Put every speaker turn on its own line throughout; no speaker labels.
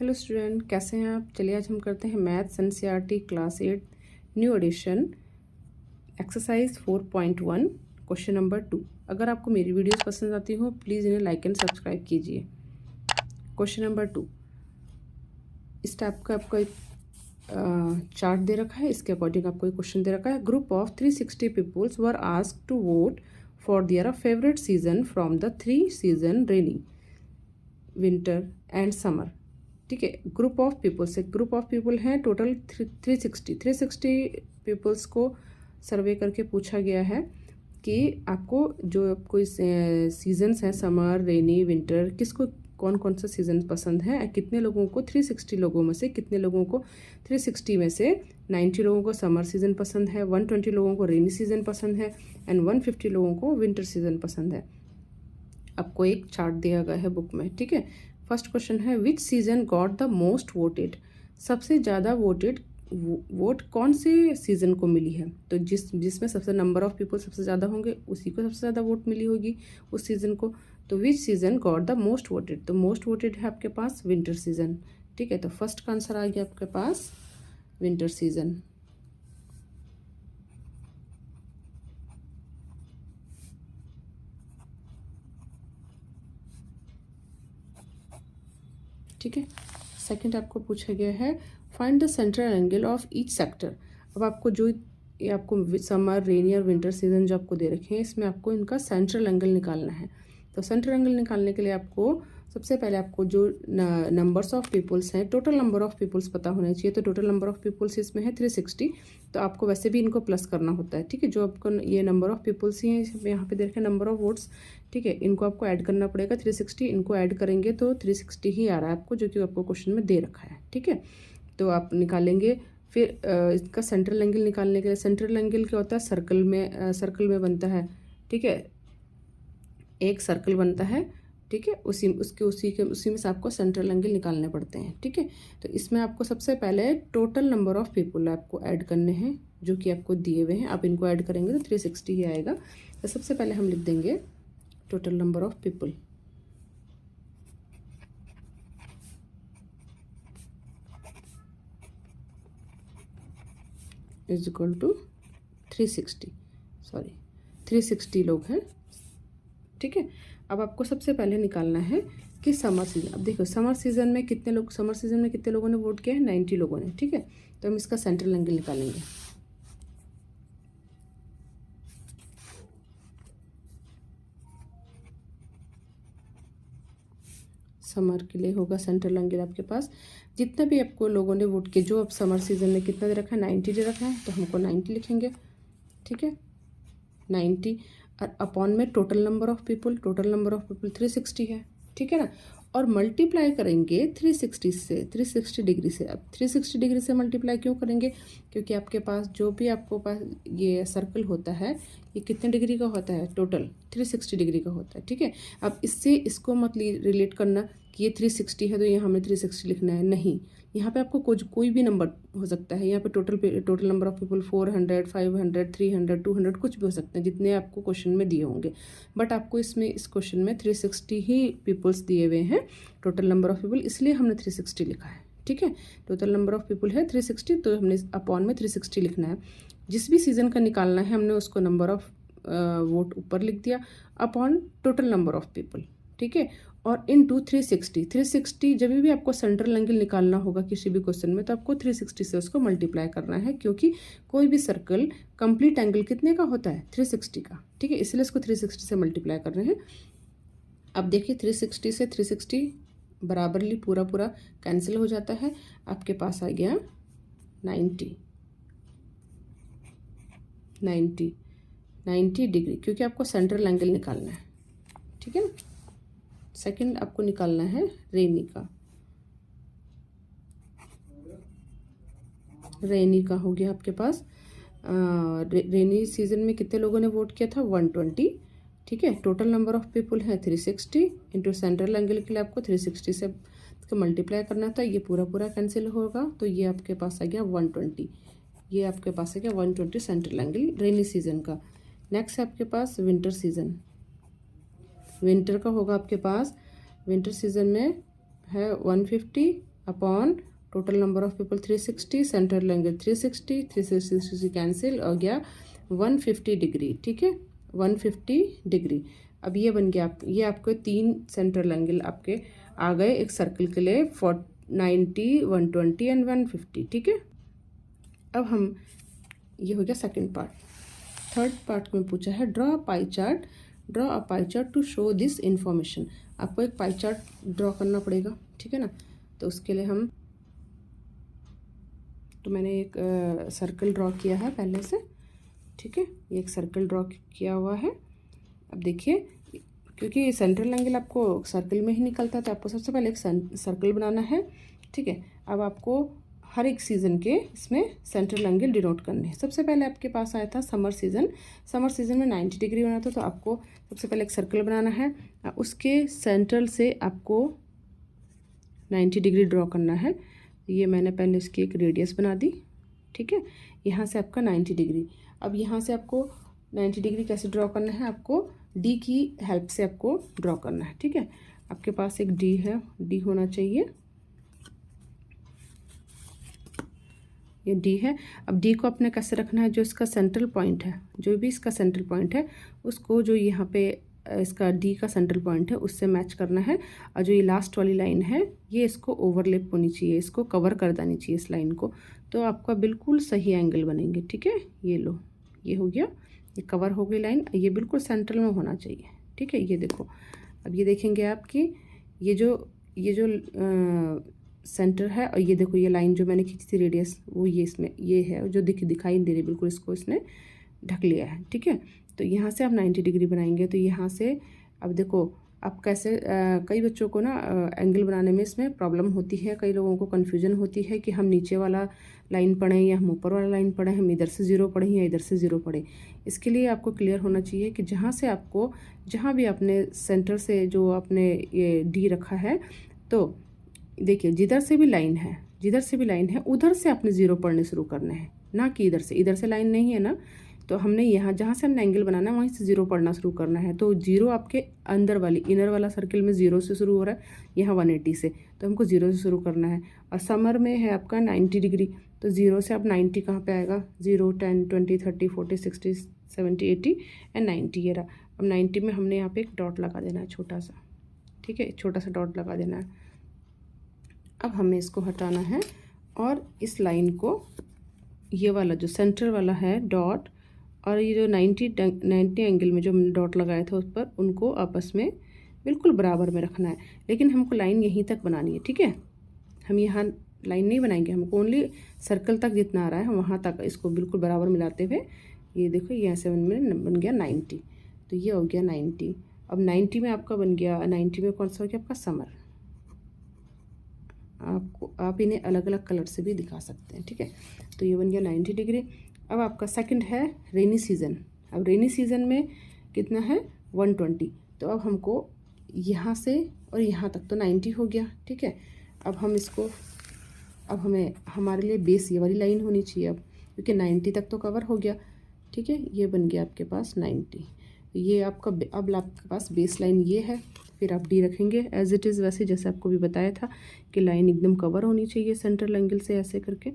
Hello student, कैसे हैं आप। चलिए आज हम करते हैं maths NCERT class 8 new edition exercise 4.1 question number 2। अगर आपको मेरी वीडियोस पसंद आती हो प्लीज़ इन्हें लाइक एंड सब्सक्राइब कीजिए। क्वेश्चन नंबर 2, इस टाइप का आपको एक चार्ट दे रखा है, इसके अकॉर्डिंग आपको एक क्वेश्चन दे रखा है। Group of 360 peoples were asked to vote for their favourite season from the 3 season rainy, winter and summer. ठीक है, ग्रुप ऑफ पीपल से ग्रुप ऑफ पीपल हैं टोटल 360 पीपल्स को सर्वे करके पूछा गया है कि आपको जो कोई सीजन्स हैं समर रेनी विंटर, किसको कौन कौन सा सीज़न पसंद है, कितने लोगों को 360 लोगों में से कितने लोगों को 360 में से 90 लोगों को समर सीज़न पसंद है, 120 लोगों को रेनी सीज़न पसंद है एंड 150 लोगों को विंटर सीज़न पसंद है। आपको एक चार्ट दिया गया है बुक में। ठीक है, फर्स्ट क्वेश्चन है विच season got the most voted, सबसे ज़्यादा वोट कौन से सीज़न को मिली है। तो जिसमें सबसे नंबर ऑफ पीपल सबसे ज़्यादा होंगे उसी को सबसे ज़्यादा वोट मिली होगी उस सीज़न को। तो which season got the most voted, तो मोस्ट वोटेड है आपके पास विंटर सीज़न। ठीक है, तो फर्स्ट का आंसर आ गया आपके पास विंटर सीज़न। ठीक है, सेकंड आपको पूछा गया है find the central angle of each sector. अब आपको जो ये आपको समर रेनी और विंटर सीजन जो आपको दे रखे हैं इसमें आपको इनका सेंट्रल एंगल निकालना है। तो सेंट्रल एंगल निकालने के लिए आपको सबसे पहले आपको जो नंबर्स ऑफ पीपल्स हैं, टोटल नंबर ऑफ पीपल्स पता होना चाहिए। तो टोटल नंबर ऑफ पीपल्स इसमें है 360, तो आपको वैसे भी इनको प्लस करना होता है। ठीक है, जो आपको ये नंबर ऑफ पीपल्स ही हैं, यहाँ पे देखें नंबर ऑफ वोट्स। ठीक है, इनको आपको ऐड करना पड़ेगा 360, इनको ऐड करेंगे तो 360 ही आ रहा है आपको, जो कि आपको क्वेश्चन में दे रखा है। ठीक है, तो आप निकालेंगे। फिर इसका सेंट्रल एंगल निकालने के लिए, सेंट्रल एंगल क्या होता है, सर्कल में बनता है। ठीक है, एक सर्कल बनता है। ठीक है, उसी में से आपको सेंट्रल एंगल निकालने पड़ते हैं। ठीक है, तो इसमें आपको सबसे पहले टोटल नंबर ऑफ पीपल आपको ऐड करने हैं जो कि आपको दिए हुए हैं। आप इनको ऐड करेंगे तो 360 ही आएगा। तो सबसे पहले हम लिख देंगे total number of people is equal to 360 लोग हैं। ठीक है, अब आपको सबसे पहले निकालना है कि समर सीजन। अब देखो समर सीजन में कितने लोगों ने वोट किया है, 90 लोगों ने। ठीक है, तो हम इसका सेंट्रल एंगल निकालेंगे। समर के लिए होगा सेंट्रल एंगल आपके पास जितना भी आपको लोगों ने वोट किया। जो अब समर सीजन में कितना दे रखा है, 90 दे रखा है, तो हमको 90 लिखेंगे। ठीक है, 90 और अपॉन में टोटल नंबर ऑफ पीपल 360 है। ठीक है ना, और मल्टीप्लाई करेंगे 360 डिग्री से। अब 360 डिग्री से मल्टीप्लाई क्यों करेंगे, क्योंकि आपके पास जो भी आपको पास ये सर्कल होता है ये कितने डिग्री का होता है, टोटल 360 डिग्री का होता है। ठीक है, अब इससे इसको मत रिलेट करना कि ये 360 है तो यहाँ हमें 360 लिखना है, नहीं। यहाँ पे आपको कोई भी नंबर हो सकता है। यहाँ पे टोटल नंबर ऑफ पीपल 400 500 300 200 कुछ भी हो सकते हैं जितने आपको क्वेश्चन में दिए होंगे। बट आपको इस क्वेश्चन में 360 ही पीपल्स दिए हुए हैं टोटल नंबर ऑफ पीपल, इसलिए हमने 360 लिखा है। ठीक है, टोटल नंबर ऑफ पीपल है 360, तो हमने अपॉन में 360 लिखना है। जिस भी सीज़न का निकालना है हमने उसको नंबर ऑफ वोट ऊपर लिख दिया upon total number of people. ठीक है, और इनटू 360 जब भी आपको सेंट्रल एंगल निकालना होगा किसी भी क्वेश्चन में तो आपको 360 से उसको मल्टीप्लाई करना है, क्योंकि कोई भी सर्कल कंप्लीट एंगल कितने का होता है, 360 का। ठीक है, इसलिए इसको 360 से मल्टीप्लाई कर रहे हैं। अब देखिए 360 से 360 बराबरली पूरा कैंसिल हो जाता है। आपके पास आ गया 90 डिग्री, क्योंकि आपको सेंट्रल एंगल निकालना है। ठीक है ना, सेकंड आपको निकालना है रेनी का हो गया आपके पास। रेनी सीजन में कितने लोगों ने वोट किया था, 120। ठीक है, टोटल नंबर ऑफ पीपल है 360 इंटू सेंट्रल एंगल के लिए आपको 360 से मल्टीप्लाई करना था। ये पूरा कैंसिल होगा, तो ये आपके पास आ गया 120। ये आपके पास आ गया 120 सेंट्रल एंगल रेनी सीजन का। नेक्स्ट है आपके पास विंटर सीजन। विंटर का होगा आपके पास, विंटर सीजन में है 150 upon total number of people 360, central angle 360, 360 cancel और गया 150 डिग्री। ठीक है, 150 डिग्री। अब ये बन गया ये आपके 3 सेंट्रल एंगल आपके आ गए एक सर्कल के लिए 90, 120 एंड 150। ठीक है, अब हम ये हो गया सेकंड पार्ट। थर्ड पार्ट में पूछा है draw pie chart, draw a pie chart to show this information. आपको एक पाई चार्ट ड्रॉ करना पड़ेगा, ठीक है ना। तो उसके लिए मैंने एक सर्कल ड्रॉ किया है पहले से, ठीक है, ये एक सर्कल ड्रॉ किया हुआ है। अब देखिए, क्योंकि सेंट्रल एंगल आपको सर्कल में ही निकलता है तो आपको सबसे पहले एक सर्कल बनाना है, ठीक है। अब आपको हर एक सीज़न के इसमें सेंट्रल एंगल डिनोट करने हैं। सबसे पहले आपके पास आया था समर सीज़न में 90 डिग्री बना था, तो आपको सबसे पहले एक सर्कल बनाना है, उसके सेंट्रल से आपको 90 डिग्री ड्रॉ करना है। ये मैंने पहले इसकी एक रेडियस बना दी, ठीक है। यहाँ से आपका 90 डिग्री। अब यहाँ से आपको 90 डिग्री कैसे ड्रॉ करना है, आपको डी की हेल्प से आपको ड्रॉ करना है, ठीक है। आपके पास एक डी है, डी होना चाहिए, ये डी है। अब डी को अपने कैसे रखना है, जो इसका सेंट्रल पॉइंट है, जो भी इसका सेंट्रल पॉइंट है उसको जो यहाँ पे इसका डी का सेंट्रल पॉइंट है उससे मैच करना है। और जो ये लास्ट वाली लाइन है ये इसको ओवरलैप होनी चाहिए, इसको कवर कर देनी चाहिए इस लाइन को, तो आपका बिल्कुल सही एंगल बनेंगे, ठीक है। ये लो, ये हो गया, ये कवर हो गई लाइन, ये बिल्कुल सेंट्रल में होना चाहिए, ठीक है। ये देखो, अब ये देखेंगे आपकी ये जो सेंटर है, और ये देखो ये लाइन जो मैंने खींची थी रेडियस, वो ये इसमें ये है जो दिखाई नहीं दे रही, बिल्कुल इसको इसने ढक लिया है, ठीक है। तो यहाँ से आप 90 डिग्री बनाएंगे, तो यहाँ से अब देखो आप कैसे कई बच्चों को ना एंगल बनाने में इसमें प्रॉब्लम होती है, कई लोगों को कन्फ्यूजन होती है कि हम नीचे वाला लाइन पढ़ें या हम ऊपर वाला लाइन पढ़ें, हम इधर से 0 पढ़ें या इधर से 0 पढ़ें। इसके लिए आपको क्लियर होना चाहिए कि जहाँ भी आपने सेंटर से जो आपने ये डी रखा है, तो देखिए जिधर से भी लाइन है उधर से आपने 0 पढ़ने शुरू करने हैं, ना कि इधर से लाइन नहीं है ना, तो हमने यहाँ जहाँ से हमने एंगल बनाना है वहीं से 0 पढ़ना शुरू करना है। तो 0 आपके अंदर वाली इनर वाला सर्कल में 0 से शुरू हो रहा है, यहाँ 180 से, तो हमको 0 से शुरू करना है। और समर में है आपका 90 डिग्री, तो 0 से आप 90 कहाँ पे आएगा, 0, 10, 20, 30, 40, 60, 70, 80 एंड 90 ये रहा। अब 90 में हमने यहाँ पे एक डॉट लगा देना है छोटा सा, ठीक है, छोटा सा डॉट लगा देना है। अब हमें इसको हटाना है और इस लाइन को, ये वाला जो सेंटर वाला है डॉट और ये जो 90 एंगल में जो हमने डॉट लगाया था उस पर, उनको आपस में बिल्कुल बराबर में रखना है। लेकिन हमको लाइन यहीं तक बनानी है, ठीक है। हम यहाँ लाइन नहीं बनाएंगे, हमको ओनली सर्कल तक जितना आ रहा है हम वहाँ तक इसको बिल्कुल बराबर मिलाते हुए, ये देखो यहाँ से बन गया 90, तो ये हो गया 90। अब 90 में आपका बन गया, 90 में कौन सा हो गया आपका समर। आप इन्हें अलग अलग कलर से भी दिखा सकते हैं, ठीक है। तो ये बन गया 90 डिग्री। अब आपका सेकंड है रेनी सीज़न। अब रेनी सीज़न में कितना है 120, तो अब हमको यहाँ से और यहाँ तक तो 90 हो गया, ठीक है। अब हमें हमारे लिए बेस ये वाली लाइन होनी चाहिए अब, क्योंकि 90 तक तो कवर हो गया, ठीक है। ये बन गया आपके पास 90, ये आपका अब आपके पास बेस लाइन ये है। फिर आप डी रखेंगे एज इट इज़, वैसे जैसे आपको भी बताया था कि लाइन एकदम कवर होनी चाहिए सेंट्रल एंगल से ऐसे करके,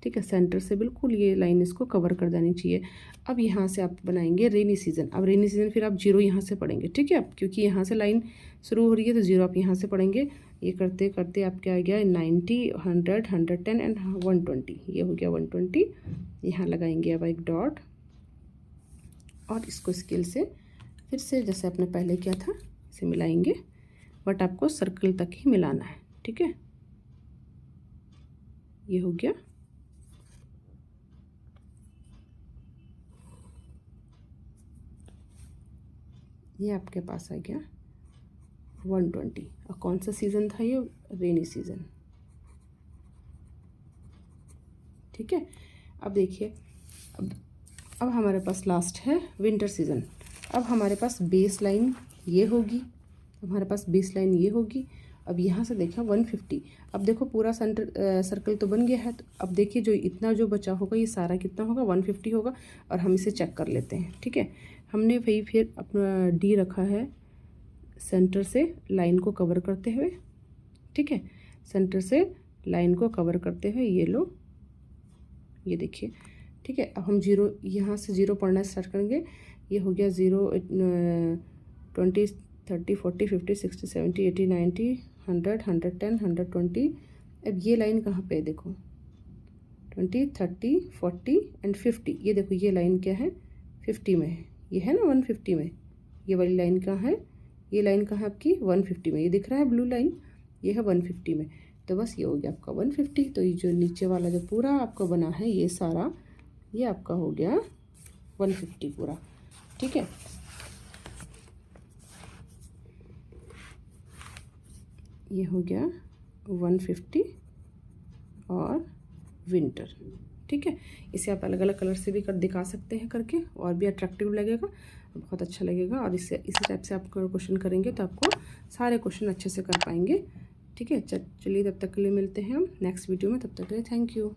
ठीक है। सेंटर से बिल्कुल ये लाइन इसको कवर कर देनी चाहिए। अब यहाँ से आप बनाएंगे रेनी सीज़न। अब रेनी सीज़न फिर आप 0 यहाँ से पढ़ेंगे, ठीक है। अब क्योंकि यहाँ से लाइन शुरू हो रही है तो 0 आप यहाँ से पढ़ेंगे। ये करते करते आप क्या आ गया 90, 100, 110 एंड 120, ये हो गया 120। यहाँ लगाएंगे अब एक डॉट और इसको स्केल से फिर से जैसे आपने पहले किया था इसे मिलाएंगे, बट आपको सर्कल तक ही मिलाना है, ठीक है। ये हो गया, ये आपके पास आ गया 120। और कौन सा सीज़न था ये, रेनी सीज़न, ठीक है। अब देखिए, अब हमारे पास लास्ट है विंटर सीज़न। अब हमारे पास बेस लाइन ये होगी, अब यहाँ से देखा 150। अब देखो पूरा सर्कल तो बन गया है, तो अब देखिए जो इतना जो बचा होगा ये सारा कितना होगा 150 होगा। और हम इसे चेक कर लेते हैं, ठीक है। हमने वही फिर अपना डी रखा है सेंटर से लाइन को कवर करते हुए, ठीक है। सेंटर से लाइन को कवर करते हुए ये लो, ये देखिए, ठीक है। अब हम जीरो, यहाँ से जीरो पढ़ना स्टार्ट करेंगे। ये हो गया 0, 20, 30, 40, 50, 60, 70, 80, 90, 100, 110, 120। अब ये लाइन कहाँ पे है देखो, 20, 30, 40 एंड 50। ये देखो ये लाइन क्या है, 50 में है, ये है ना 150 में। ये वाली लाइन कहाँ है, ये लाइन कहाँ है आपकी 150 में, ये दिख रहा है ब्लू लाइन, ये है 150 में। तो बस ये हो गया आपका 150। तो ये जो नीचे वाला जो पूरा आपका बना है ये सारा, ये आपका हो गया 150 पूरा, ठीक है। ये हो गया 150 और विंटर, ठीक है। इसे आप अलग अलग कलर से भी कर दिखा सकते हैं करके, और भी अट्रैक्टिव लगेगा, बहुत अच्छा लगेगा। और इससे इसी टाइप से आप क्वेश्चन करेंगे तो आपको सारे क्वेश्चन अच्छे से कर पाएंगे, ठीक है। चलिए तब तक के लिए मिलते हैं हम नेक्स्ट वीडियो में, तब तक के लिए थैंक यू।